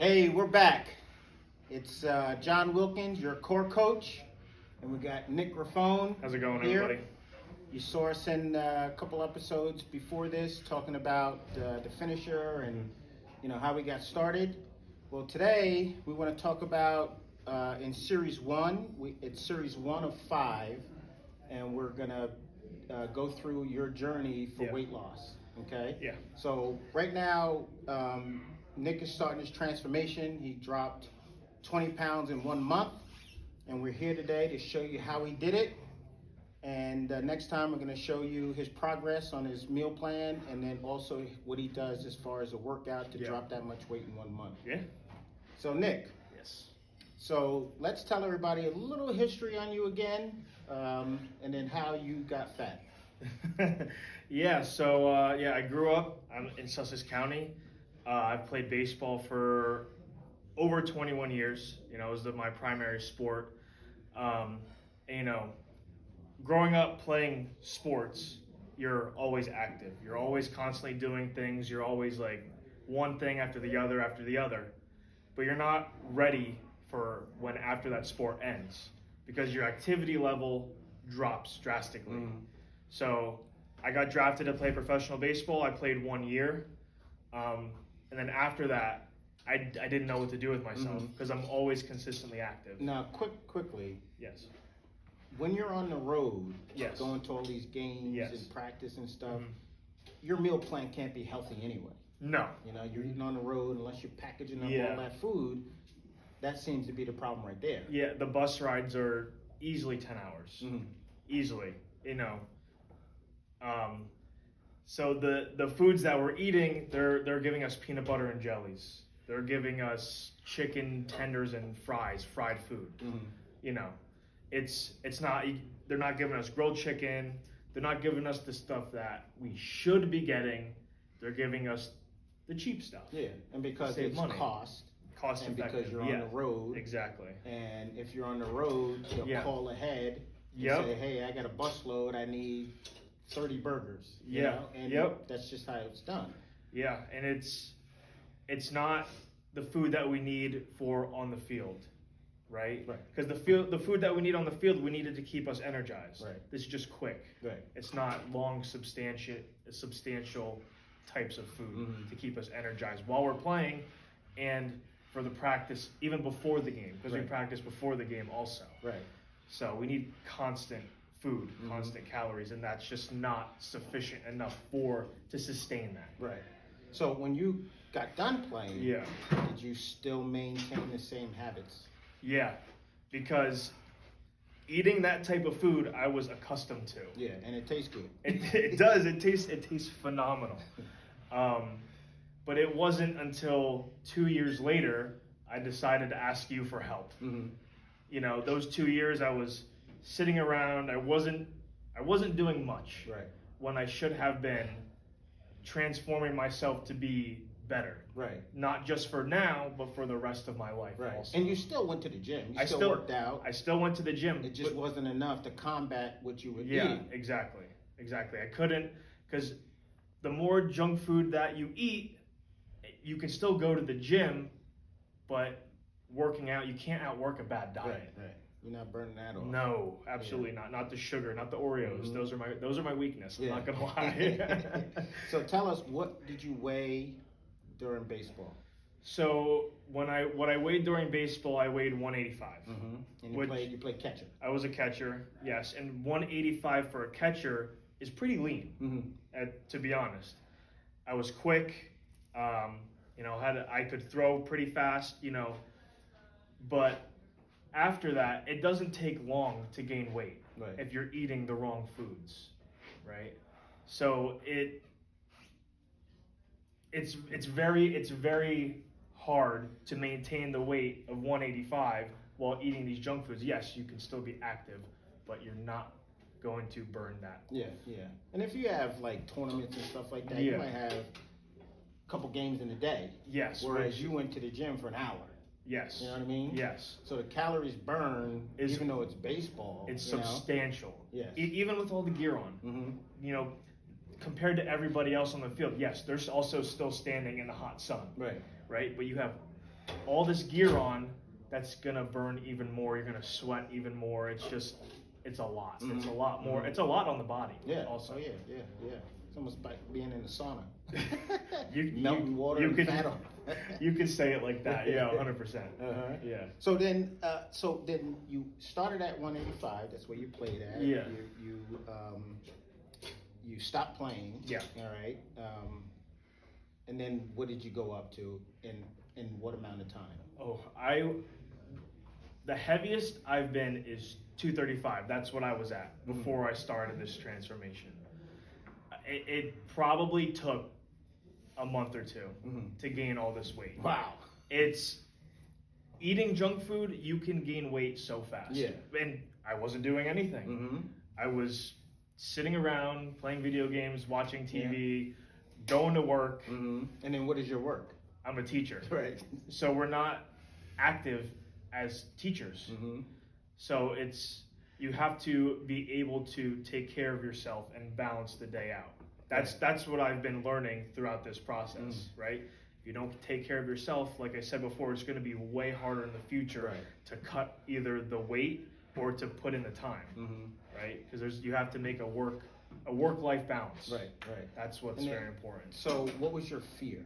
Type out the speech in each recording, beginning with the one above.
Hey, we're back. It's John Wilkins, your core coach, and we got Nick Raffone. How's it going, here. everybody? You saw us in a couple episodes before this talking about the finisher and how we got started. Well, today we want to talk about in Series 1. It's Series 1 of 5, and we're gonna go through your journey for weight loss. Okay. Yeah. So right now, Nick is starting his transformation. He dropped 20 pounds in 1 month, and we're here today to show you how he did it. And next time, we're going to show you his progress on his meal plan, and then also what he does as far as a workout to drop that much weight in 1 month. Yeah. So Nick. Yes. So let's tell everybody a little history on you again, and then how you got fat. Yeah. So I grew up in Sussex County. I've played baseball for over 21 years. It was my primary sport. Growing up playing sports, you're always active. You're always constantly doing things. You're always like one thing after the other. But you're not ready for when after that sport ends because your activity level drops drastically. So I got drafted to play professional baseball. I played 1 year. And then after that, I didn't know what to do with myself because I'm always consistently active. Now, quickly. Yes. When you're on the road, Yes. going to all these games Yes. and practice and stuff, your meal plan can't be healthy anyway. No. You're eating on the road unless you're packaging up all that food. That seems to be the problem right there. Yeah, the bus rides are easily 10 hours. Easily, So the foods that we're eating, they're giving us peanut butter and jellies. They're giving us chicken tenders and fried food. It's not, they're not giving us grilled chicken. They're not giving us the stuff that we should be getting. They're giving us the cheap stuff. Yeah, and because Save it's money. cost Effective. because you're on the road. Exactly. And if you're on the road, you'll call ahead and say, hey, I got a busload, I need 30 burgers. And that's just how it's done. Yeah, and it's not the food that we need for on the field, right? Because the food that we need on the field, we needed to keep us energized. Right. This is just quick. Right. It's not long, substantial types of food to keep us energized while we're playing and for the practice, even before the game, because we practice before the game also. Right. So we need constant food, constant calories, and that's just not sufficient enough to sustain that. Right. So when you got done playing, Yeah. did you still maintain the same habits? Yeah, because eating that type of food I was accustomed to. Yeah, and it tastes good. It does. It tastes phenomenal. But it wasn't until 2 years later I decided to ask you for help. Those 2 years I was sitting around. I wasn't doing much. Right. When I should have been transforming myself to be better. Right. Not just for now, but for the rest of my life also. And you still went to the gym. You I still worked out. I still went to the gym. It just wasn't enough to combat what you were Yeah, eating. exactly. I couldn't, because the more junk food that you eat, you can still go to the gym, but working out, you can't outwork a bad diet. Right. You're not burning that off. No, absolutely not. Not the sugar, not the Oreos. Those are my weakness. I'm not gonna lie. So tell us, what did you weigh during baseball? So what I weighed during baseball, I weighed 185. And you played catcher. I was a catcher, yes, and 185 for a catcher is pretty lean. To be honest, I was quick. I could throw pretty fast. But after that, it doesn't take long to gain weight if you're eating the wrong foods, right? So it's very hard to maintain the weight of 185 while eating these junk foods. Yes, you can still be active, but you're not going to burn that. Yeah. And if you have like tournaments and stuff like that, you might have a couple games in a day. Yes. Whereas you went to the gym for an hour. Yes. You know what I mean? Yes. So the calories burn, even though it's baseball. It's substantial. Yes. Even with all the gear on. Compared to everybody else on the field, yes, they're also still standing in the hot sun. Right. Right? But you have all this gear on that's gonna burn even more. You're gonna sweat even more. It's a lot. It's a lot more. It's a lot on the body. Yeah. Also. Oh yeah. It's almost like being in the sauna. Melting water and fat on. You could say it like that. Yeah, 100%. Uh-huh. Yeah. So then you started at 185. That's where you played at. Yeah. You stopped playing. Yeah. All right. And then what did you go up to in what amount of time? Oh, the heaviest I've been is 235. That's what I was at before I started this transformation. It probably took a month or two to gain all this weight. Wow. It's eating junk food, you can gain weight so fast. Yeah. And I wasn't doing anything. I was sitting around playing video games, watching TV, going to work. And then what is your work? I'm a teacher. Right. So we're not active as teachers. So you have to be able to take care of yourself and balance the day out. That's what I've been learning throughout this process, right? If you don't take care of yourself, like I said before, it's going to be way harder in the future to cut either the weight or to put in the time, right? Because you have to make a work-life balance. Right. That's what's very important. So what was your fear?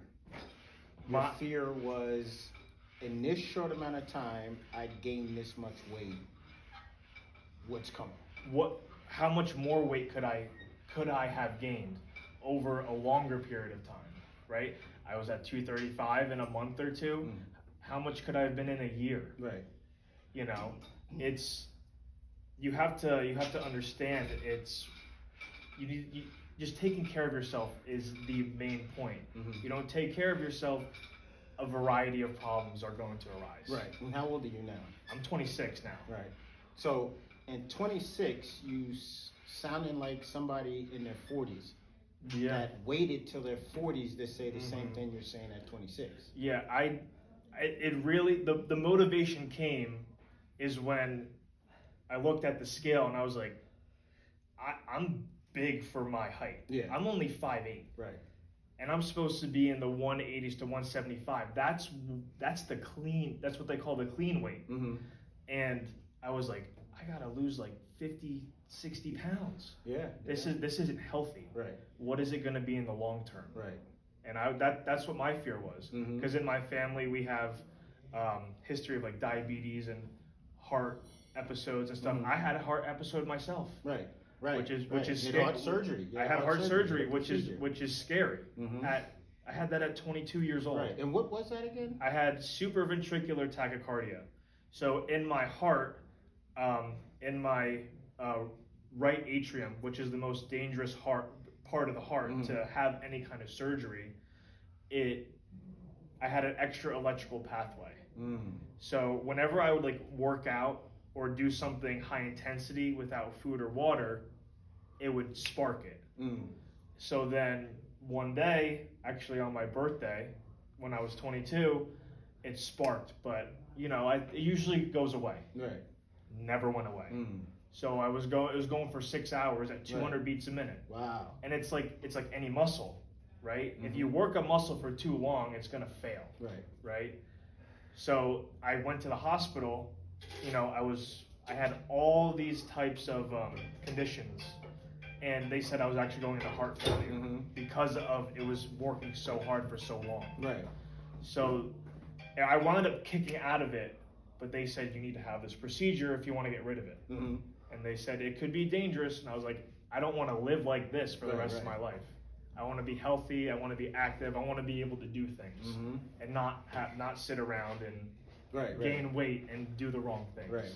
Your fear was, in this short amount of time, I gained this much weight. What's coming? How much more weight could I have gained over a longer period of time, right? I was at 235 in a month or two. How much could I have been in a year? Right. You know, you have to understand just taking care of yourself is the main point. You don't take care of yourself, a variety of problems are going to arise. Right. And how old are you now? I'm 26 now. Right. So in 26, you sounding like somebody in their 40s that waited till their 40s to say the same thing you're saying at 26. Yeah, it really, the motivation came is when I looked at the scale and I was like, I'm big for my height. Yeah. I'm only 5'8". Right. And I'm supposed to be in the 180s to 175. That's the clean, that's what they call the clean weight. And I was like, I gotta lose like 50, 60 pounds. Yeah. This isn't healthy. Right. What is it gonna be in the long term? Right. And that's what my fear was. Because in my family we have history of like diabetes and heart episodes and stuff. I had a heart episode myself. Right. Which is You had heart surgery. I had heart surgery, which is scary. I had that at 22 years old. Right. And what was that again? I had supraventricular tachycardia. So in my heart, in my right atrium, which is the most dangerous part of the heart to have any kind of surgery, I had an extra electrical pathway. So whenever I would like work out or do something high intensity without food or water, it would spark it. So then one day, actually on my birthday, when I was 22, it sparked, but you know, it usually goes away. Right. Never went away. So it was going for 6 hours at 200 beats a minute. Wow. And it's like any muscle, right? If you work a muscle for too long, it's gonna fail. Right. So I went to the hospital. You know, I had all these types of conditions, and they said I was actually going into heart failure because of it was working so hard for so long. Right. So I wound up kicking out of it, but they said you need to have this procedure if you want to get rid of it. And they said it could be dangerous, and I was like, I don't want to live like this for the rest of my life. I want to be healthy. I want to be active. I want to be able to do things and not sit around and gain weight and do the wrong things. Right.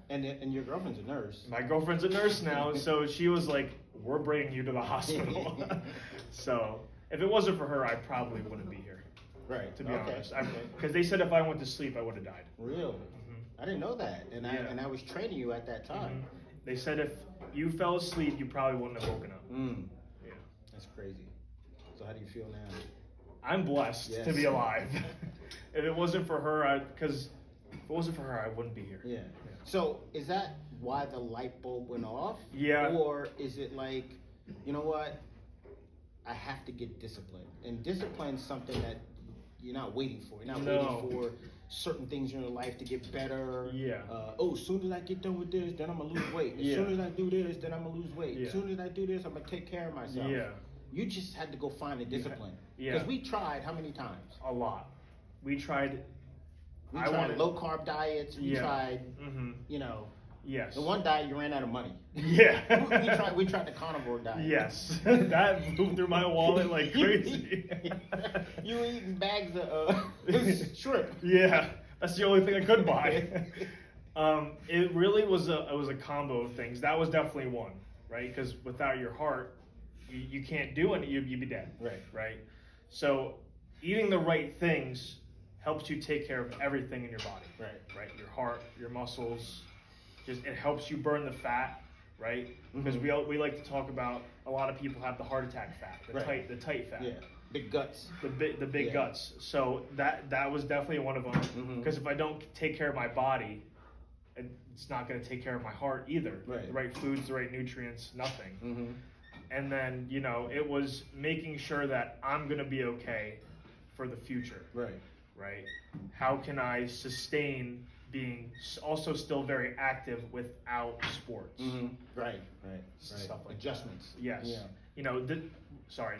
And your girlfriend's a nurse. My girlfriend's a nurse now, so she was like, "We're bringing you to the hospital." So if it wasn't for her, I probably wouldn't be here. Right. To be honest, because they said if I went to sleep, I would have died. Really? I didn't know that, and I was training you at that time. They said if you fell asleep, you probably wouldn't have woken up. Yeah. That's crazy. So how do you feel now? I'm blessed to be alive. If it wasn't for her, I wouldn't be here. Yeah. So is that why the light bulb went off? Yeah. Or is it like, you know what? I have to get disciplined, and discipline's something that you're not waiting for. You're not No. waiting for certain things in your life to get better. Yeah. As soon as I get done with this, then I'm gonna lose weight. As Yeah. soon as I do this, then I'm gonna lose weight. Yeah. As soon as I do this, I'm gonna take care of myself. Yeah. You just had to go find a discipline. Yeah. Because we tried how many times? A lot. We tried. We I tried wanted- low carb diets. We Yeah. tried, Mm-hmm. you know, Yes. the one diet you ran out of money. Yeah. we tried the carnivore diet. Yes. That moved through my wallet like crazy. You were eating bags of shrimp. Yeah. That's the only thing I could buy. It really was a combo of things. That was definitely one, right? Because without your heart, you can't do it. You'd be dead. Right. Right. So eating the right things helps you take care of everything in your body. Right. Right. Your heart, your muscles. Just it helps you burn the fat. Right. Because Mhm. we like to talk about a lot of people have the heart attack fat, Right. the tight fat. Yeah. Big guts. The big Yeah. guts. So that was definitely one of them. Mhm. Because if I don't take care of my body, it's not going to take care of my heart either. Right. The right foods, the right nutrients, nothing. Mm-hmm. And then it was making sure that I'm going to be okay for the future. Right. Right. How can I sustain being also still very active without sports? Mm-hmm. Right. Right. Stuff like Adjustments. that. Yes. Yeah.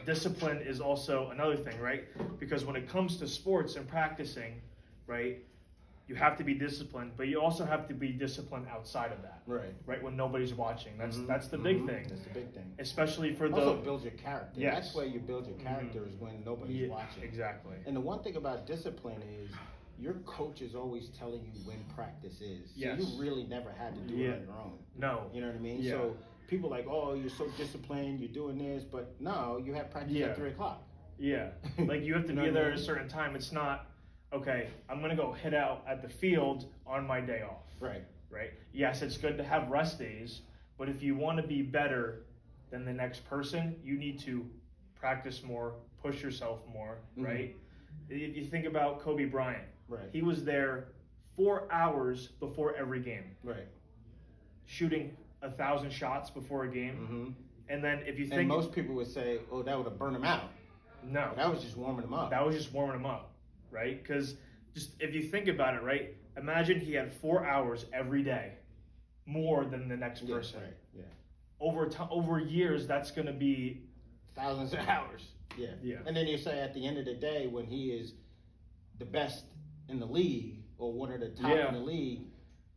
Discipline is also another thing, right? Because when it comes to sports and practicing, right, you have to be disciplined, but you also have to be disciplined outside of that, Right. right? When nobody's watching, that's Mhm. that's the big Mhm. thing, That's the big thing. especially for Also the builds your character. Yes. That's where you build your character is when nobody's Yeah, watching. exactly. And the one thing about discipline is your coach is always telling you when practice is. So Yes. you really never had to do it Yeah. on your own. No. You know what I mean? Yeah. So people like, oh, you're so disciplined, you're doing this, but no, you have practice Yeah. at 3:00. Yeah, like you have to You know be what I there at mean? a certain time. It's not okay. I'm gonna go hit out at the field on my day off. Right. Right? Yes, it's good to have rest days, but if you want to be better than the next person, you need to practice more, push yourself more, Mhm. right? If you think about Kobe Bryant, Right. he was there 4 hours before every game, Right. shooting 1,000 shots before a game. Mm-hmm. And then if you And think most people would say, oh, that would have burned him out. no, That was just warming him up. that was just warming him up, right? Because just if you think about it, right? Imagine he had 4 hours every day, more than the next Yeah, person. right. Yeah. Over years, that's going to be Thousands of hours. Yeah. Yeah. And then you say at the end of the day, when he is the best in the league or one of the top Yeah. in the league,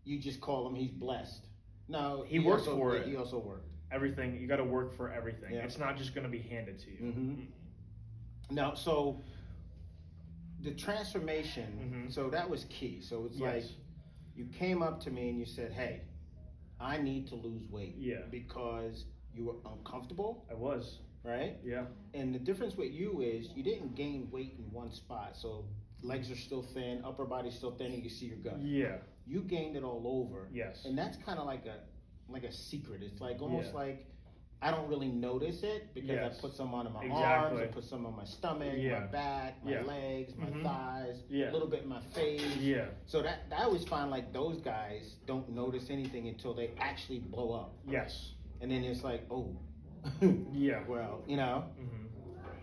you just call him he's blessed. No, He worked also, for yeah, it. He also worked. everything. You got to work for everything. Yeah. It's not just going to be handed to you. Mm-hmm. Now, so the transformation. Mhm. So that was key. So it's Yes. like you came up to me and you said, "Hey, I need to lose weight." Yeah. Because you were uncomfortable, I was. right? Yeah. And the difference with you is you didn't gain weight in one spot. So legs are still thin, upper body's still thin, and you see your gut. Yeah. You gained it all over. Yes. And that's kind of like a secret. It's like almost Yeah. like I don't really notice it because Yes. I put some on my Exactly. arms, I put some on my stomach, Yeah. my back, my Yeah. legs, my Mhm. thighs, Yeah. a little bit in my face. Yeah. So that I always find like those guys don't notice anything until they actually blow up. Yes. And then it's like, oh, Yeah. well, you know. hmm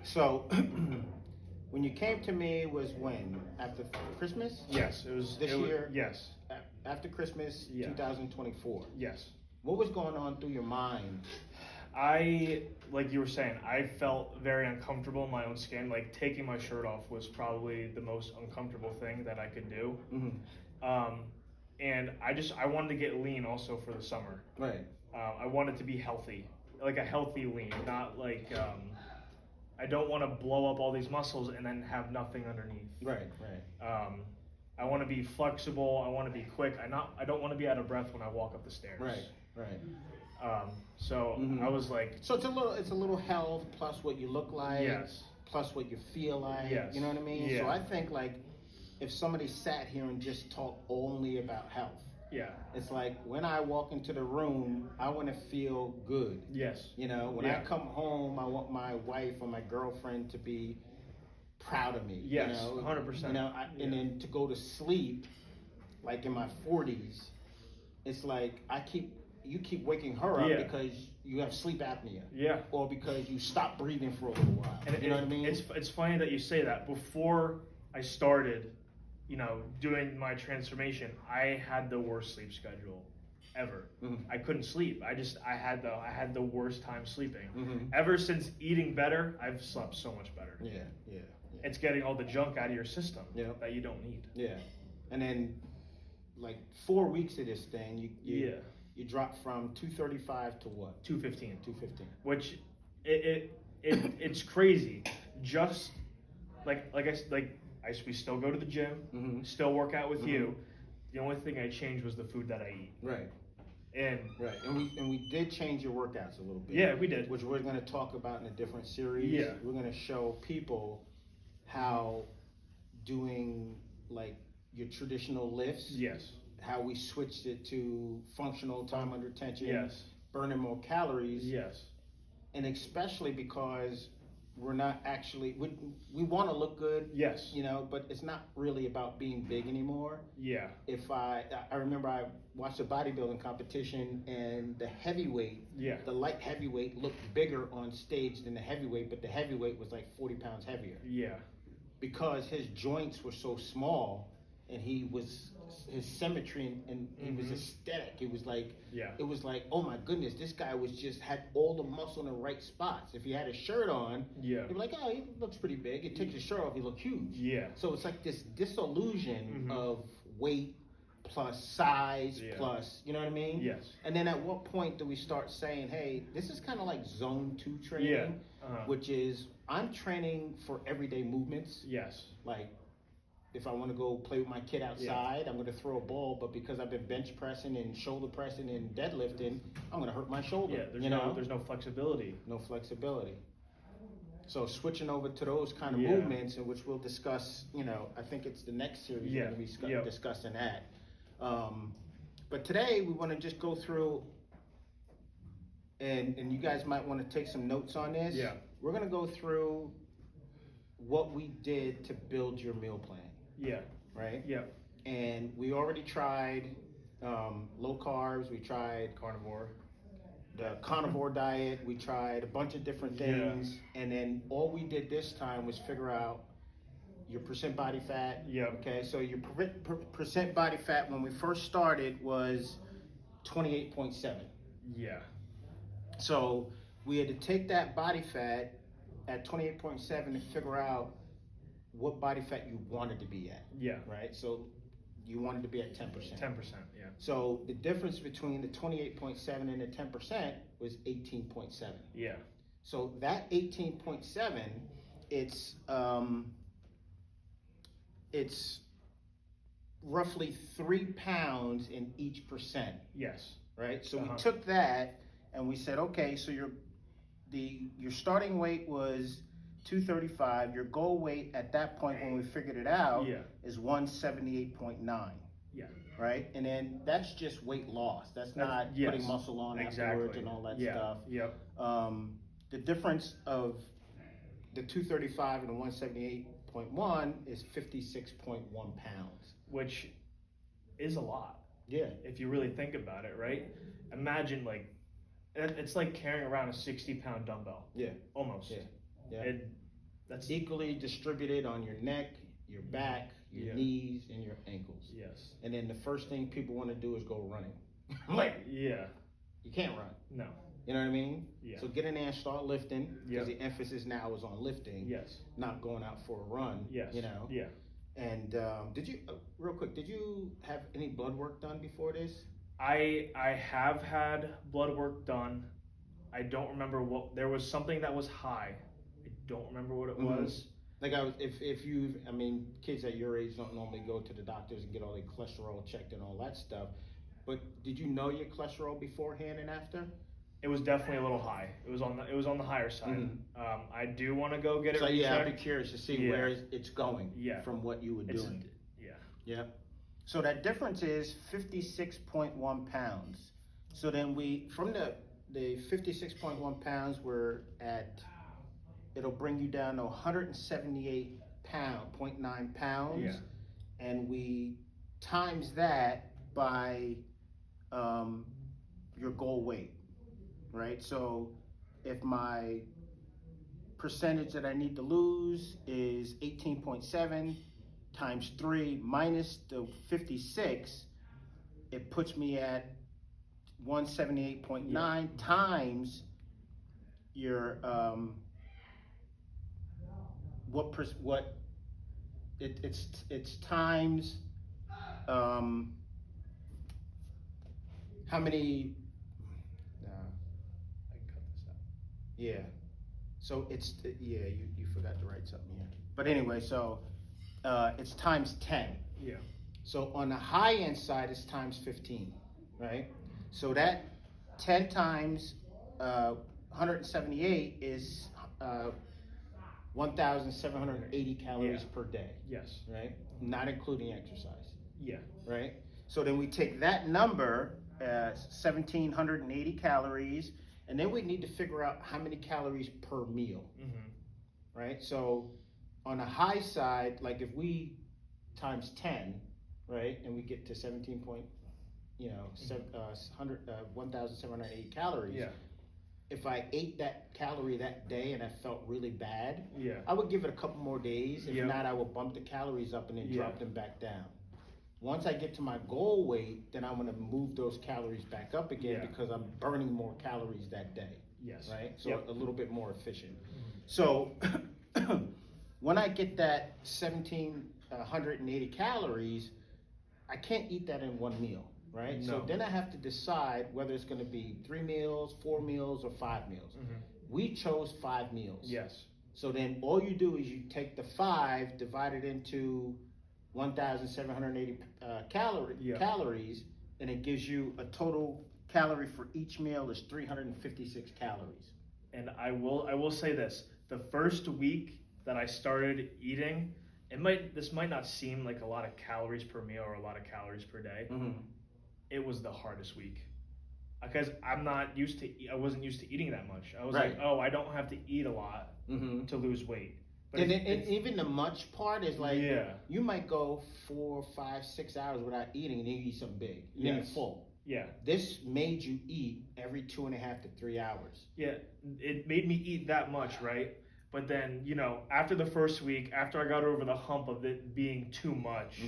So when you came to me was when? After Christmas? Yes. It was This it was- year? Yes. After Christmas, Yeah. 2024. Yes. What was going on through your mind? Like you were saying, I felt very uncomfortable in my own skin. Like taking my shirt off was probably the most uncomfortable thing that I could do. Mm-hmm. And I wanted to get lean also for the summer. Right. I wanted to be healthy, like a healthy lean, not like I don't want to blow up all these muscles and then have nothing underneath. Right. Right. I want to be flexible. I want to be quick. I don't want to be out of breath when I walk up the stairs. Right. Right. So Mhm. I was like, So it's a little health plus what you look like. Yes. Plus what you feel like. Yes. You know what I mean? Yeah. So I think like if somebody sat here and just talked only about health, yeah, it's like when I walk into the room, I want to feel good. yes, You know, when Yeah. I come home, I want my wife or my girlfriend to be proud of me. Yes, you know? 100%. You know, and Yeah. then to go to sleep, like in my 40s, it's like you keep waking her up Yeah. because you have sleep apnea, yeah. or because you stop breathing for a little while. And you know what I mean? It's funny that you say that. Before I started, doing my transformation, I had the worst sleep schedule ever. I couldn't sleep. I had the worst time sleeping. Ever since eating better, I've slept so much better. Yeah. It's getting all the junk out of your system Yeah. that you don't need. Yeah. And then, like 4 weeks of this thing, you drop from 235 to what? 215. 215. Which it's crazy. Just we still go to the gym, still work out with you. The only thing I changed was the food that I eat. Right. And we did change your workouts a little bit. Yeah, we did. Which we're going to talk about in a different series. Yeah. We're going to show people how doing like your traditional lifts. Yes. How we switched it to functional time under tension. Yes. Burning more calories. Yes. And especially because we're not actually, we want to look good. Yes. But it's not really about being big anymore. Yeah. If I remember I watched a bodybuilding competition and the heavyweight, the light heavyweight looked bigger on stage than the heavyweight, but the heavyweight was like 40 pounds heavier. Yeah. Because his joints were so small and his symmetry and he was aesthetic. It was like, oh my goodness, this guy had all the muscle in the right spots. If he had a shirt on, you'd be like, oh, he looks pretty big. It takes his shirt off, he look huge. Yeah. So it's like this disillusion of weight plus size plus, you know what I mean? Yes. And then at what point do we start saying, hey, this is kind of like zone 2 training, which is I'm training for everyday movements. Yes. Like, if I want to go play with my kid outside, I'm going to throw a ball, but because I've been bench pressing and shoulder pressing and deadlifting, I'm going to hurt my shoulder. Yeah, there's no flexibility. No flexibility. So switching over to those kind of movements, in which we'll discuss, I think it's the next series we're going to be discussing that. But today we want to just go through, and you guys might want to take some notes on this. Yeah. We're going to go through what we did to build your meal plan. Yeah. Right? Yeah. And we already tried low carbs, we tried carnivore, the carnivore diet, we tried a bunch of different things, and then all we did this time was figure out your percent body fat. Yeah. Okay, so your percent body fat when we first started was 28.7. Yeah. So we had to take that body fat at 28.7 and figure out what body fat you wanted to be at. Yeah. Right? So you wanted to be at 10%. 10%, yeah. So the difference between the 28.7 and the 10% was 18.7. Yeah. So that 18.7, it's roughly 3 pounds in each percent. Yes. Right? So we took that and we said, okay, so your starting weight was 235. Your goal weight at that point when we figured it out is 178.9. Yeah. Right? And then that's just weight loss. That's not putting muscle on afterwards and all that stuff. Yep. The difference of the 235 and the 178.1 is 56.1 pounds. Which is a lot. Yeah. If you really think about it, right? Imagine it's like carrying around a 60-pound dumbbell. Yeah. Almost. Yeah. Yeah. And that's equally distributed on your neck, your back, your knees, and your ankles. Yes. And then the first thing people want to do is go running. You can't run. No. You know what I mean? Yeah. So get in there and start lifting, because the emphasis now is on lifting. Yes. Not going out for a run. Yes. Yeah. And did you, real quick, did you have any blood work done before this? I have had blood work done. I don't remember there was something that was high. I don't remember what it was. Like kids at your age don't normally go to the doctors and get all their cholesterol checked and all that stuff. But did you know your cholesterol beforehand and after? It was definitely a little high. It was on the higher side. I do want to go get it rechecked. I'd be curious to see where it's going from what you were doing. Yeah. So that difference is 56.1 pounds. So then from the 56.1 pounds, we're at, it'll bring you down to 178.9 pounds. Yeah. And we times that by your goal weight, right? So if my percentage that I need to lose is 18.7, times 3 minus the 56, it puts me at 178.9 times your it's times how many I can cut this out. yeah, so it's you forgot to write something here, but anyway, so it's times 10. Yeah. So on the high end side it's times 15, right? So that 10 times 178 is 1,780 calories per day, Yes. right? Not including exercise, Yeah. right? So then we take that number, 1,780 calories, and then we need to figure out how many calories per meal, right? So on the high side, like if we times 10, right, and we get to 1,780 calories. Yeah. If I ate that calorie that day and I felt really bad, Yeah. I would give it a couple more days. If Yeah. not, I would bump the calories up and then Yeah. drop them back down. Once I get to my goal weight, then I'm gonna move those calories back up again Yeah. because I'm burning more calories that day, Yes. right? So Yep. a little bit more efficient. So when I get that 1,780 calories, I can't eat that in one meal, right? So No. then I have to decide whether it's gonna be 3 meals, 4 meals, or 5 meals. We chose 5 meals. Yes. So then all you do is you take the 5, divide it into 1,780 calories, and it gives you a total calorie for each meal is 356 calories. And I will say this: the first week that I started eating, this might not seem like a lot of calories per meal or a lot of calories per day. It was the hardest week because I wasn't used to eating that much. I was Right. like, oh, I don't have to eat a lot to lose weight. But And even the much part is like, Yeah. you might go 4, 5, 6 hours without eating and then you eat something big. And then you're Yes. full. Yeah. This made you eat every 2.5 to 3 hours. Yeah, it made me eat that much, right? But then, after the first week, after I got over the hump of it being too much,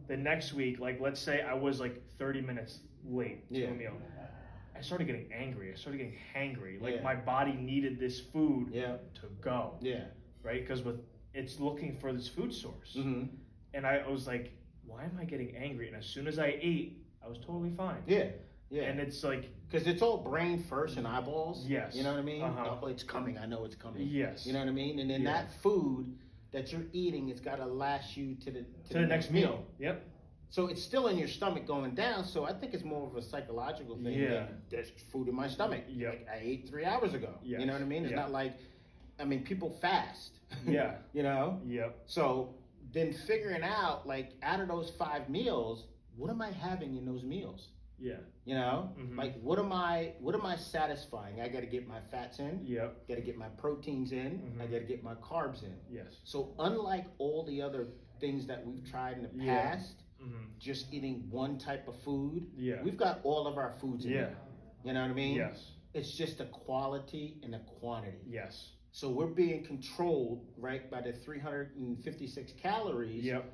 the next week, like let's say I was like 30 minutes late to Yeah. a meal, I started getting angry. I started getting hangry. Like Yeah. my body needed this food Yeah. to go, Yeah. right? Because it's looking for this food source. And I was like, why am I getting angry? And as soon as I ate, I was totally fine. Yeah. Yeah. And it's like, Because it's all brain first and eyeballs. Yes. You know what I mean? Uh-huh. Oh, it's coming. I know it's coming. Yes. You know what I mean? And then Yeah. that food that you're eating, it's got to last you to the next meal. Yep. So it's still in your stomach going down. So I think it's more of a psychological thing. Yeah. than there's food in my stomach. Yep. Like I ate 3 hours ago. Yes. You know what I mean? It's Yeah. not like, people fast. Yeah. You know? Yep. So then figuring out, like, out of those 5 meals, what am I having in those meals? Yeah. You know, Mhm. like what am I satisfying? I got to get my fats in. Yep. Got to get my proteins in. Mhm. I got to get my carbs in. Yes. So unlike all the other things that we've tried in the Yeah. past, Mm-hmm. just eating one type of food, Yeah. we've got all of our foods in Yeah. there. You know what I mean? Yes. It's just the quality and the quantity. Yes. So we're being controlled, right, by the 356 calories. Yep.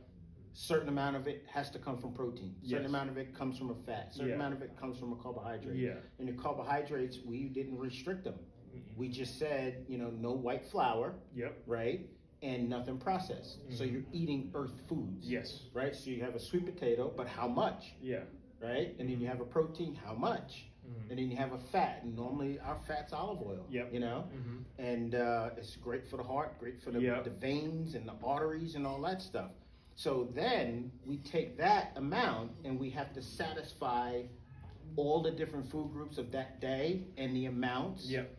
Certain amount of it has to come from protein. Certain Yes. amount of it comes from a fat. Certain Yeah. amount of it comes from a carbohydrate. Yeah. And the carbohydrates, we didn't restrict them. Mhm. We just said, no white flour, Yep. right? And nothing processed. So Mhm. you're eating earth foods. Yes. Right? So you have a sweet potato, but how much? Yeah. Right? And then you have a protein, how much? Mhm. And then you have a fat. And normally our fat's olive oil. Yep. Mm-hmm. And it's great for the heart, great for the Yep. veins and the arteries and all that stuff. So then we take that amount and we have to satisfy all the different food groups of that day and the amounts. Yep.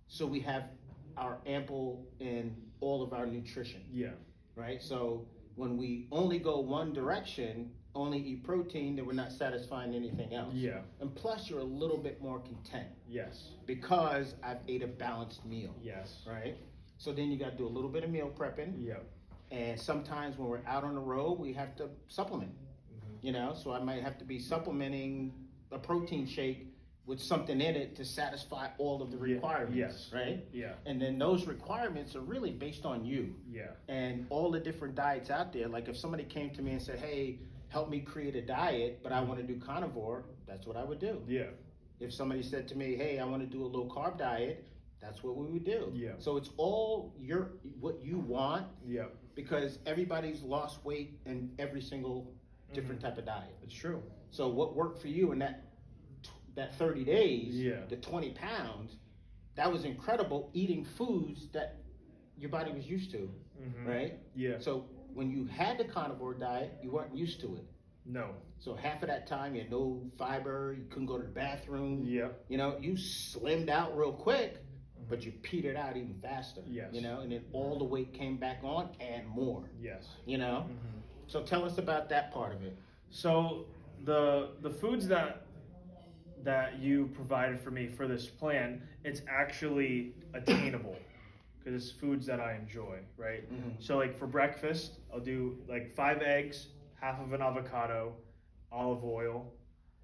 So we have our ample in all of our nutrition, Yeah. right? So when we only go one direction, only eat protein, then we're not satisfying anything else. Yeah. And plus you're a little bit more content Yes. because I've ate a balanced meal, Yes. right? So then you got to do a little bit of meal prepping. Yep. And sometimes when we're out on the road, we have to supplement, Mhm. So I might have to be supplementing a protein shake with something in it to satisfy all of the requirements, Yes. right? Yeah. And then those requirements are really based on you Yeah. and all the different diets out there. Like if somebody came to me and said, hey, help me create a diet, but I want to do carnivore, that's what I would do. Yeah. If somebody said to me, hey, I want to do a low carb diet, that's what we would do. Yeah. So it's all what you want, Yeah. because everybody's lost weight in every single different type of diet. It's true. So what worked for you in that 30 days, Yeah. the 20 pounds, that was incredible, eating foods that your body was used to, right? Yeah. So when you had the carnivore diet, you weren't used to it. No. So half of that time you had no fiber, you couldn't go to the bathroom. Yeah. You know, you slimmed out real quick, but you petered out even faster. Yes. You know, and then all the weight came back on and more. Yes. You know? So tell us about that part of it. So the foods that you provided for me for this plan, it's actually attainable because it's foods that I enjoy, right? So like for breakfast, I'll do like 5 eggs, half of an avocado, olive oil,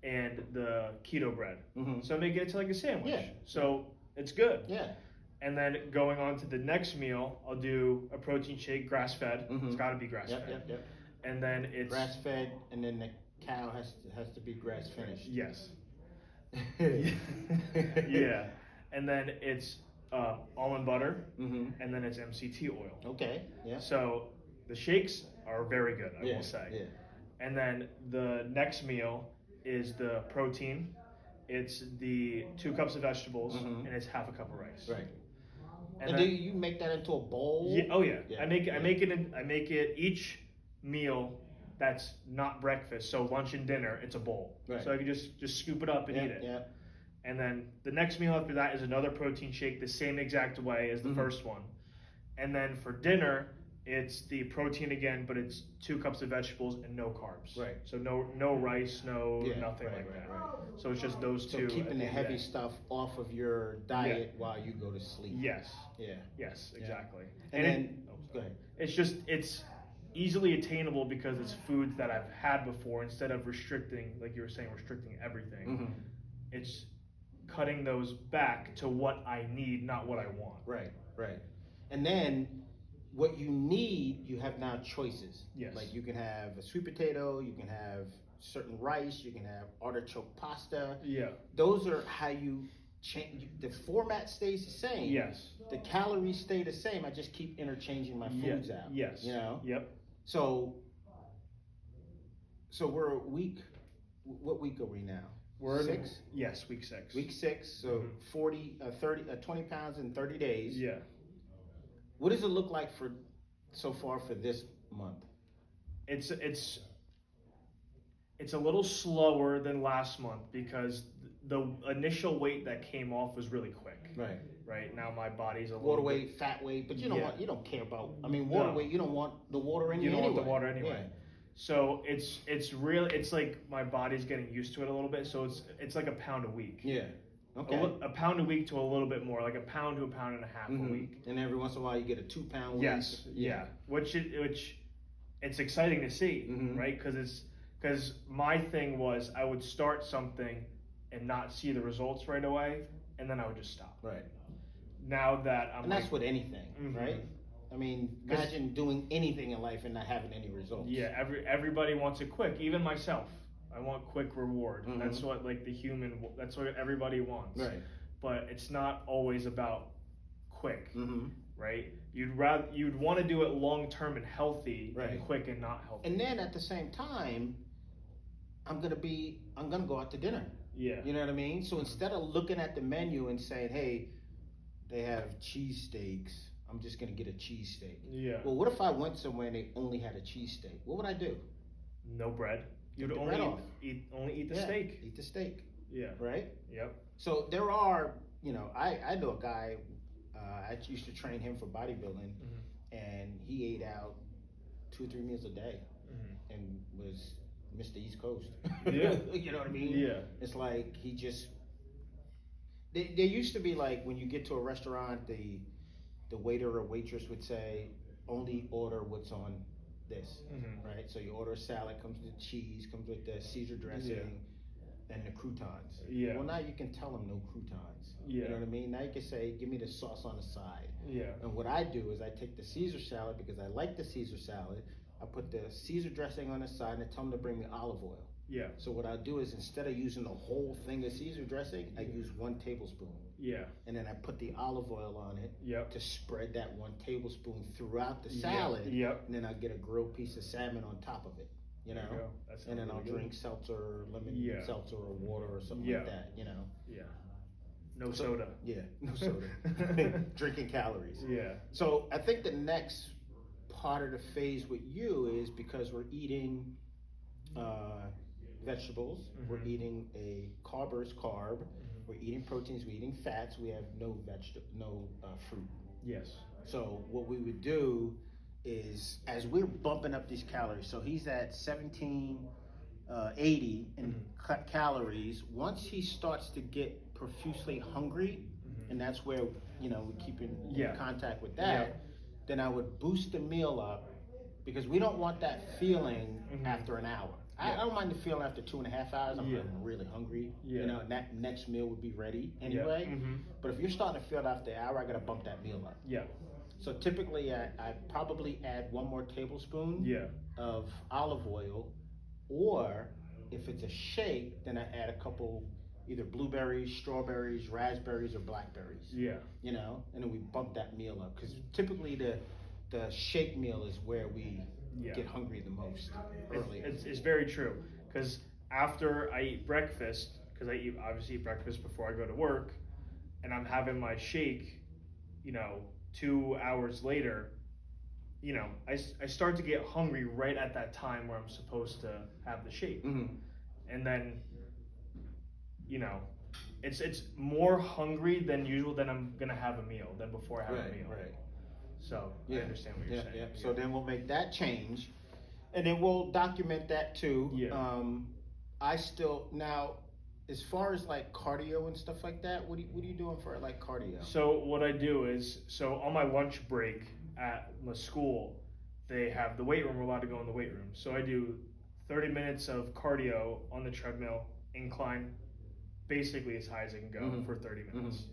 and the keto bread. So I make it into like a sandwich. Yeah. So it's good. Yeah. And then going on to the next meal, I'll do a protein shake, grass-fed. It's got to be grass-fed. Yep. And then it's Grass-fed, and then the cow has to be grass-finished. Yes. Yeah. And then it's almond butter, and then it's MCT oil. Okay. Yeah. So the shakes are very good, I will say. Yeah. And then the next meal is the protein. It's the 2 cups of vegetables, and it's half a cup of rice. Right. And And then, do you make that into a bowl? yeah, oh yeah. Yeah. I make it each meal that's not breakfast, so lunch and dinner, it's a bowl. Right. So I can just scoop it up and eat it. Yeah. And then the next meal after that is another protein shake the same exact way as the first one. And then for dinner, it's the protein again, but it's 2 cups of vegetables and no carbs. Right. So no rice, nothing right, like that. right. So it's just those So two. keeping at the end of heavy day. stuff off of your diet while you go to sleep. Yes. Yeah. Yes, exactly. And then go ahead. It's easily attainable because it's foods that I've had before instead of restricting, like you were saying, restricting everything. It's cutting those back to what I need, not what I want. Right. And then what you need, you have now choices. Yes. Like you can have a sweet potato, you can have certain rice, you can have artichoke pasta. Yeah. Those are how you change. The format stays the same. Yes. The calories stay the same. I just keep interchanging my foods out. Yes. You know? Yep. So we're a week. What week are we now? We're in- 6? Yes, week 6. Week 6. So 20 pounds in 30 days. Yeah. What does it look like so far for this month? It's a little slower than last month because the initial weight that came off was really quick. Right. Right now my body's a Water little weight, fat weight, but you don't Yeah. want. You don't care about. I mean, water No. weight. You don't want the water in You don't anyway. want the water anyway. So it's like my body's getting used to it a little bit. So it's like a pound a week. Yeah. Okay. A pound a week to a little bit more, like a pound to a pound and a half a week. And every once in a while, you get a 2 pound. Yes. week. Yeah. Which it's exciting to see, right? Because my thing was I would start something and not see the results right away, and then I would just stop. Right. Now that I'm And that's with anything, right? I mean, 'Cause- imagine doing anything in life and not having any results. yeah, everybody wants it quick, even myself. I want quick reward. That's what that's what everybody wants. Right. But it's not always about quick, Mm-hmm. right? You'd want to do it long term and healthy, Right. and quick and not healthy. And then at the same time, I'm gonna go out to dinner. Yeah. You know what I mean? So instead of looking at the menu and saying, hey, they have cheesesteaks, I'm just gonna get a cheesesteak. Yeah. Well, what if I went somewhere and they only had a cheesesteak? What would I do? No bread. You'd the only bread off. eat the Yeah, steak. Eat the steak, Yeah. right? Yep. So there are, I know a guy, I used to train him for bodybuilding, and he ate out 2 or 3 meals a day and was Mr. East Coast. Yeah. You know what I mean? Yeah. It's like he just, there used to be like when you get to a restaurant, the waiter or waitress would say, only order what's on this, right? So you order a salad, comes with cheese, comes with the Caesar dressing, and the croutons. Yeah. Well, now you can tell them no croutons. Yeah. You know what I mean? Now you can say, give me the sauce on the side. Yeah. And what I do is I take the Caesar salad because I like the Caesar salad. I put the Caesar dressing on the side and I tell them to bring me olive oil. Yeah. So what I do is instead of using the whole thing of Caesar dressing, I use 1 tablespoon. Yeah. And then I put the olive oil on it Yep. to spread that 1 tablespoon throughout the salad. Yep. And then I get a grilled piece of salmon on top of it. You know, There you go. That sounds and then really I'll good. drink seltzer, lemon Yeah. seltzer or water or something Yeah. like that. You know. Yeah. No soda. Yeah, no soda. Drinking calories. Yeah. So I think the next part of the phase with you is because we're eating vegetables, we're eating a carb, we're eating proteins, we're eating fats, we have no fruit. Yes. So what we would do is, as we're bumping up these calories, so he's at 1780 in calories. Once he starts to get profusely hungry, and that's where, you know, we keep in contact with that, then I would boost the meal up because we don't want that feeling after an hour. I don't mind the feeling after 2.5 hours. I'm really hungry. You know, and that next meal would be ready anyway. But if you're starting to feel it after an hour, I gotta bump that meal up. Yeah. So typically, I probably add 1 more tablespoon of olive oil, or if it's a shake, then I add a couple either blueberries, strawberries, raspberries, or blackberries. Yeah. You know, and then we bump that meal up because typically the shake meal is where we get hungry the most early. It's very true because after I eat breakfast, because I obviously eat breakfast before I go to work, and I'm having my shake, you know, 2 hours later, you know, I start to get hungry right at that time where I'm supposed to have the shake, and then, you know, it's more hungry than usual than I'm gonna have a meal than before I have a meal. Right. So I understand what you're saying. Yeah. So then we'll make that change, and then we'll document that too. Yeah. I still now, as far as like cardio and stuff like that, what are you doing for like cardio? So what I do is, so on my lunch break at the school, they have the weight room. We're allowed to go in the weight room. So I do 30 minutes of cardio on the treadmill, incline, basically as high as I can go for 30 minutes.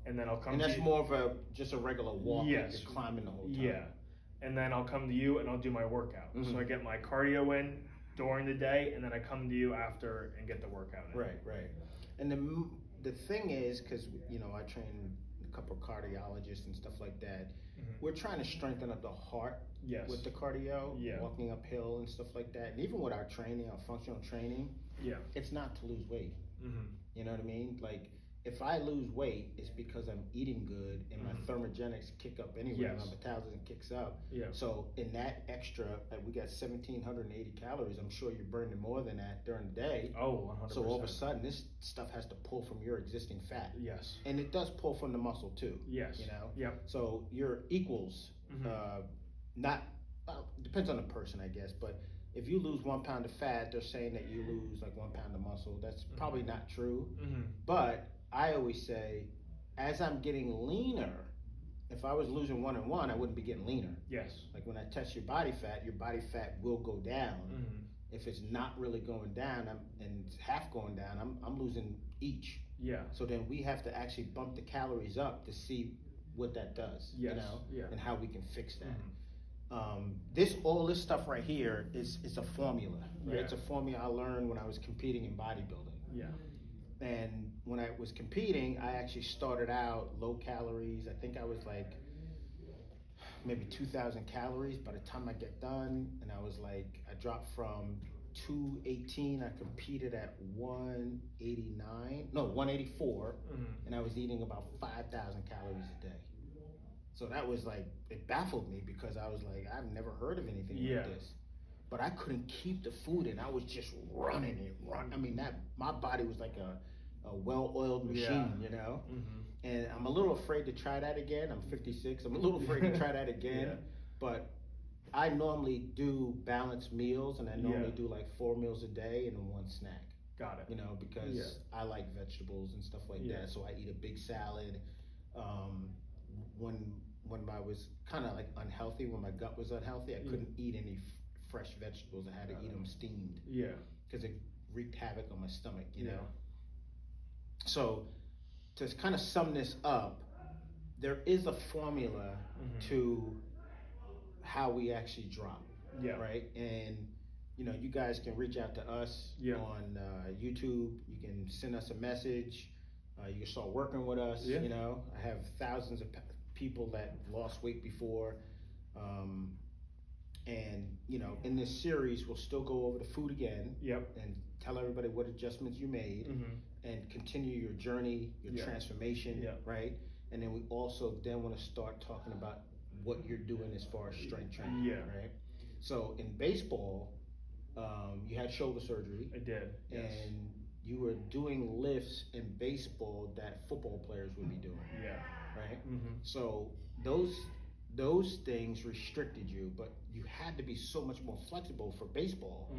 And then I'll come and to that's you. more of just a regular walk. Yes. Like you're climbing the whole time. Yeah. And then I'll come to you and I'll do my workout. So I get my cardio in during the day, and then I come to you after and get the workout in. Right. And the thing is, because, you know, I train a couple of cardiologists and stuff like that, we're trying to strengthen up the heart with the cardio, walking uphill and stuff like that. And even with our training, our functional training, it's not to lose weight. You know what I mean? Like, if I lose weight, it's because I'm eating good and my thermogenics kick up anyway. My metabolism kicks up. So in that extra, we got 1,780 calories. I'm sure you're burning more than that during the day. Oh, 100%. So all of a sudden, this stuff has to pull from your existing fat. Yes. And it does pull from the muscle too. Yes. You know? Yep. So your equals, depends on the person, I guess, but if you lose 1 pound of fat, they're saying that you lose like 1 pound of muscle. That's probably not true. But I always say, as I'm getting leaner, if I was losing 1 and 1, I wouldn't be getting leaner. Yes. Like when I test your body fat will go down. If it's not really going down, and it's half going down, I'm losing each. Yeah. So then we have to actually bump the calories up to see what that does. Yes. You know, Yeah. and how we can fix that. All this stuff right here is a formula. Right? Yeah. It's a formula I learned when I was competing in bodybuilding. Yeah. And when I was competing, I actually started out low calories. I think I was like maybe 2,000 calories by the time I get done. And I was like, I dropped from 218. I competed at 184. And I was eating about 5,000 calories a day. So that was like, it baffled me because I was like, I've never heard of anything like this. But I couldn't keep the food in. I was just running it. I mean, my body was like a well-oiled machine, you know? And I'm a little afraid to try that again. I'm 56. I'm a little afraid to try that again. But I normally do balanced meals, and I normally do like 4 meals a day and then 1 snack. Got it. You know, because I like vegetables and stuff like that. So I eat a big salad. When I was kind of like unhealthy, when my gut was unhealthy, I couldn't eat any fresh vegetables. I had to eat them steamed. Yeah. Because wreaked havoc on my stomach, you Yeah. know. So to kind of sum this up, there is a formula to how we actually drop, Yeah. right? And you know, you guys can reach out to us Yeah. on YouTube. You can send us a message. You can start working with us. Yeah. You know, I have thousands of people that lost weight before. And you know, in this series, we'll still go over the food again. Yep. And tell everybody what adjustments you made, and continue your journey, your transformation, right? And then we also then want to start talking about what you're doing as far as strength training, right? So in baseball, you had shoulder surgery. I did. Yes. And you were doing lifts in baseball that football players would be doing. Yeah. Right. So those things restricted you, but you had to be so much more flexible for baseball.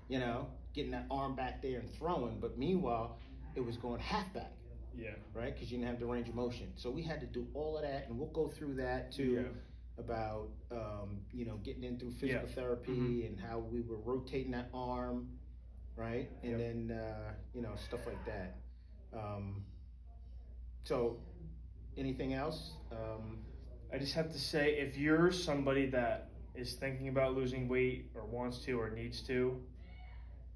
You know, getting that arm back there and throwing. But meanwhile, it was going halfback. Yeah. Right, because you didn't have the range of motion. So we had to do all of that, and we'll go through that too. Yeah. About you know, getting in through physical therapy and how we were rotating that arm, right? And then you know, stuff like that. So anything else? I just have to say, if you're somebody that is thinking about losing weight or wants to or needs to,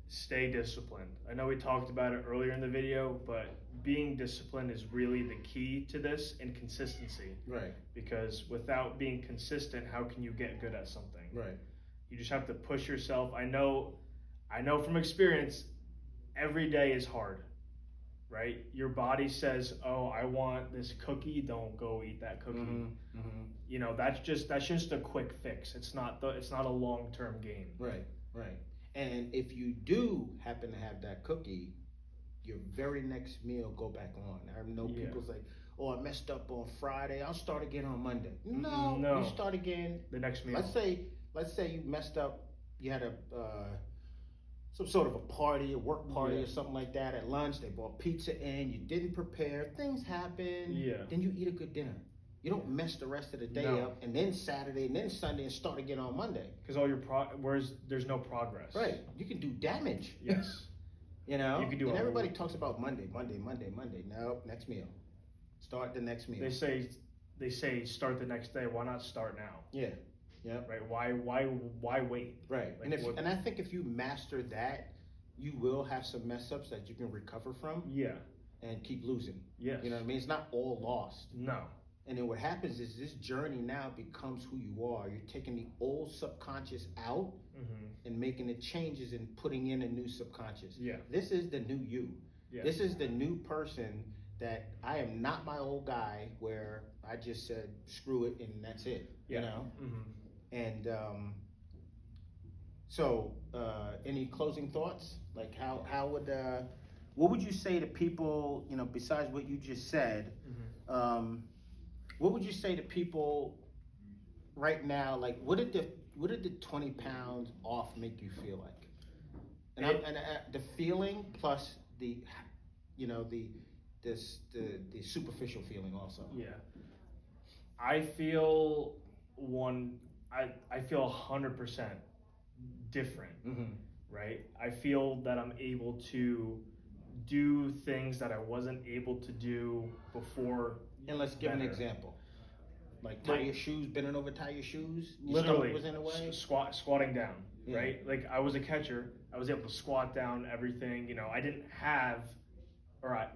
stay disciplined. I know we talked about it earlier in the video, but being disciplined is really the key to this, and consistency. Right. Because without being consistent, how can you get good at something? Right. You just have to push yourself. I know from experience, every day is hard, right? Your body says, "Oh, I want this cookie. Don't go eat that cookie." You know, that's just a quick fix. It's not a long-term game. Right. Right. And if you do happen to have that cookie, your very next meal, go back on. I know people's like, "Oh, I messed up on Friday. I'll start again on Monday." No, you start again the next meal. Let's say you messed up. You had a some sort of a party, a work party or something like that at lunch. They brought pizza in. You didn't prepare. Things happen. Yeah. Then you eat a good dinner. You don't mess the rest of the day up, and then Saturday, and then Sunday, and start again on Monday. Because all your there's no progress. Right. You can do damage. Yes. You know. You can do. And everybody talks about Monday. No, next meal. Start the next meal. They say start the next day. Why not start now? Yeah. Yeah. Right. Why wait? Right. Like, and I think if you master that, you will have some mess ups that you can recover from. Yeah. And keep losing. Yes. You know what I mean? It's not all lost. No. And then what happens is this journey now becomes who you are. You're taking the old subconscious out and making the changes and putting in a new subconscious. Yeah. This is the new you. Yeah. This is the new person that I am not my old guy where I just said, screw it, and that's it. Yeah. You know? And so any closing thoughts? Like how would, what would you say to people, you know, besides what you just said, what would you say to people right now? Like, what did the 20 pounds off make you feel like? And the feeling plus the, you know, the superficial feeling also. Yeah. I feel I feel 100% different, right? I feel that I'm able to do things that I wasn't able to do before. And let's give an example. Like tie your shoes, bending over, tie your shoes. Your Literally, was in the way. Squatting down, right? Like I was a catcher, I was able to squat down everything. You know, I didn't have,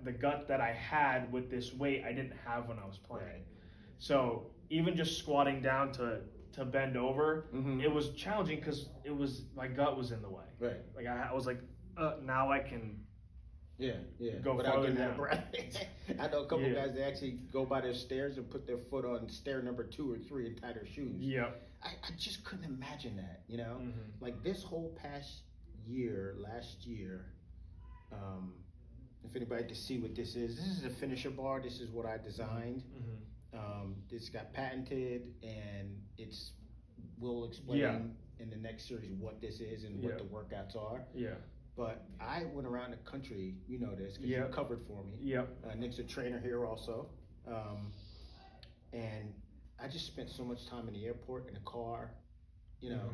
the gut that I had with this weight, I didn't have when I was playing. Right. So even just squatting down to bend over, it was challenging because my gut was in the way. Right. Like I was like, now I can. Go without farther getting down. that breath. I know a couple guys that actually go by their stairs and put their foot on stair number 2 or 3 and tie their shoes. Yeah. I just couldn't imagine that, you know? Like this whole past last year, if anybody can see what this is a finisher bar. This is what I designed. This got patented, and we'll explain in the next series what this is and what the workouts are. Yeah. But I went around the country, you know this, because you covered for me. Yep. Nick's a trainer here also. And I just spent so much time in the airport, in the car, you know,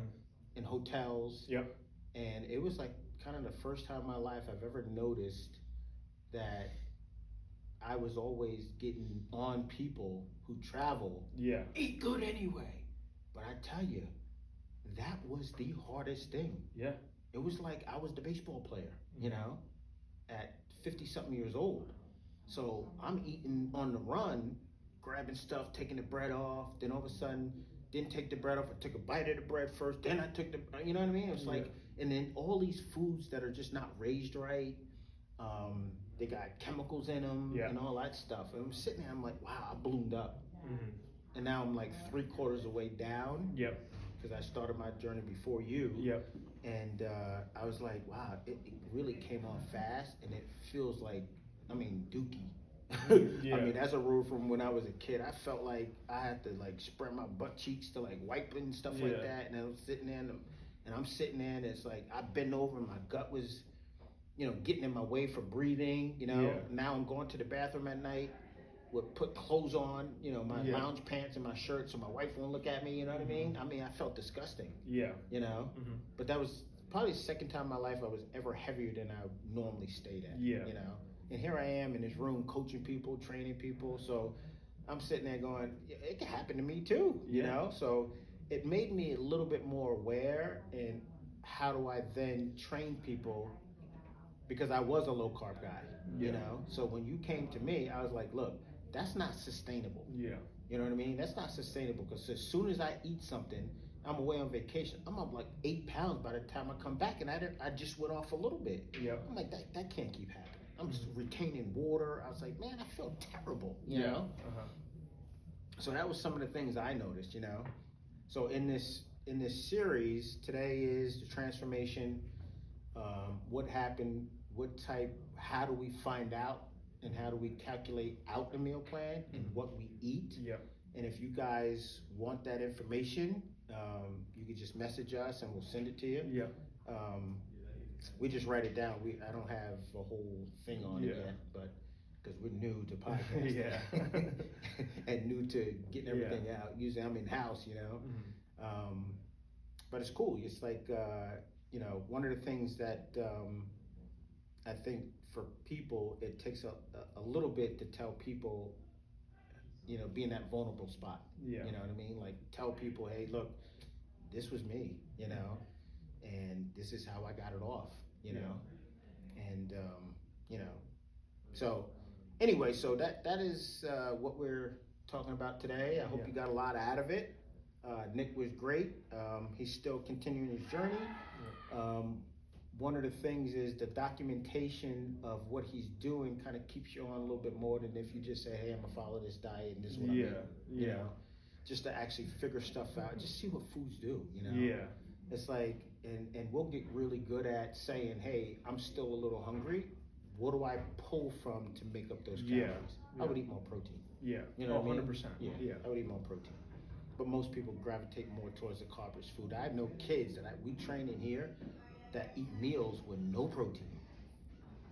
in hotels. Yep. and it was like kind of the first time in my life I've ever noticed that I was always getting on people who travel. Yeah. Eat good anyway. But I tell you, that was the hardest thing. Yeah. It was like I was the baseball player, you know, at 50 something years old. So I'm eating on the run, grabbing stuff, taking the bread off. Then all of a sudden, didn't take the bread off. I took a bite of the bread first. Then I took the, you know what I mean? It's like, and then all these foods that are just not raised right. They got chemicals in them and all that stuff. And I'm sitting there, I'm like, wow, I bloomed up. And now I'm like 3/4 of the way down. Yep. Because I started my journey before you. Yep. And I was like, wow, it really came on fast, and it feels like, I mean, dookie. Yeah. I mean, that's a rule from when I was a kid. I felt like I had to like spread my butt cheeks to like wipe it and stuff like that. And I was sitting there, and I'm sitting there, and it's like I bent over, and my gut was, you know, getting in my way for breathing. You know, now I'm going to the bathroom at night. Would put clothes on, you know, my lounge pants and my shirt, so my wife won't look at me. You know what I mean? I mean, I felt disgusting. Yeah. You know, but that was probably the second time in my life I was ever heavier than I normally stayed at. Yeah. You know, and here I am in this room coaching people, training people. So I'm sitting there going, it can happen to me too. You know, so it made me a little bit more aware. And how do I then train people? Because I was a low carb guy. You know, so when you came to me, I was like, look. That's not sustainable. Yeah. You know what I mean? That's not sustainable because as soon as I eat something, I'm away on vacation. I'm up like 8 pounds by the time I come back, and I just went off a little bit. Yeah. I'm like, that can't keep happening. I'm just retaining water. I was like, man, I feel terrible. You know? So that was some of the things I noticed. You know? So in this series today is the transformation. What happened? What type? How do we find out? And how do we calculate out the meal plan and what we eat? And if you guys want that information, you can just message us and we'll send it to you. We just write it down. I don't have a whole thing on it yet, but because we're new to podcasting and new to getting everything out. Usually I'm in house, you know. But it's cool. It's like you know, one of the things that I think for people, it takes a little bit to tell people, you know, be in that vulnerable spot. You know what I mean? Like tell people, hey, look, this was me, you know, and this is how I got it off, you know, and you know, so anyway, so that is what we're talking about today. I hope you got a lot out of it. Nick was great. He's still continuing his journey. One of the things is the documentation of what he's doing kind of keeps you on a little bit more than if you just say, hey, I'm gonna follow this diet and this is what I'm eating. You know, just to actually figure stuff out, just see what foods do, you know? It's like, and we'll get really good at saying, hey, I'm still a little hungry. What do I pull from to make up those calories? I would eat more protein. You know what I mean? 100%. I would eat more protein. But most people gravitate more towards the carb-rich food. I have no kids that we train in here that eat meals with no protein.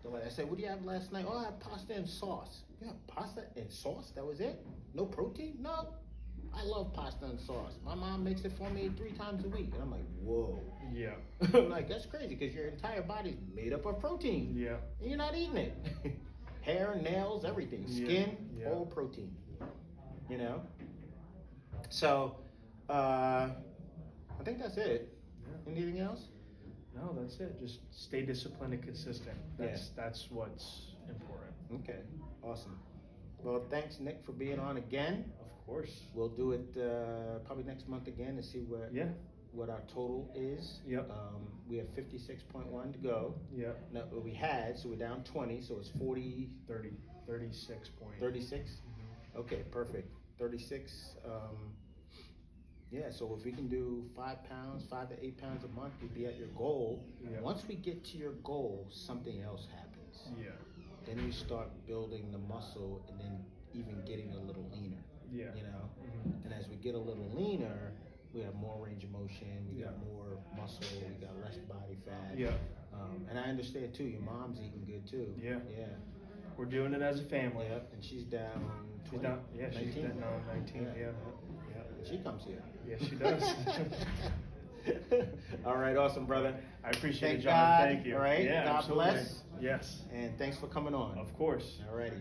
So like I said, what do you have last night? Oh, I had pasta and sauce. Yeah, pasta and sauce? That was it? No protein? No. I love pasta and sauce. My mom makes it for me 3 times a week. And I'm like, whoa. I'm like, that's crazy because your entire body's made up of protein. And you're not eating it. Hair, nails, everything. Skin, all protein. You know? So, I think that's it. Anything else? No, that's it. Just stay disciplined and consistent. That's what's important. Okay, awesome. Well, thanks, Nick, for being on again. Of course. We'll do it probably next month again to see what our total is. We have 56.1 to go. No, we had, so we're down 20, so it's 36 point. 36? Okay, perfect. 36. So if we can do 5 pounds, 5 to 8 pounds a month, you'd be at your goal. Once we get to your goal, something else happens. Then you start building the muscle and then even getting a little leaner. You know? And as we get a little leaner, we have more range of motion, we got more muscle, we got less body fat. And I understand too, your mom's eating good too. We're doing it as a family. And she's down 20, she's down 19. And she comes here. Yes, she does. All right, awesome, brother. I appreciate Thank it, John. God. Thank you. All right, Yeah, God absolutely. bless. Yes. And thanks for coming on. Of course. All righty.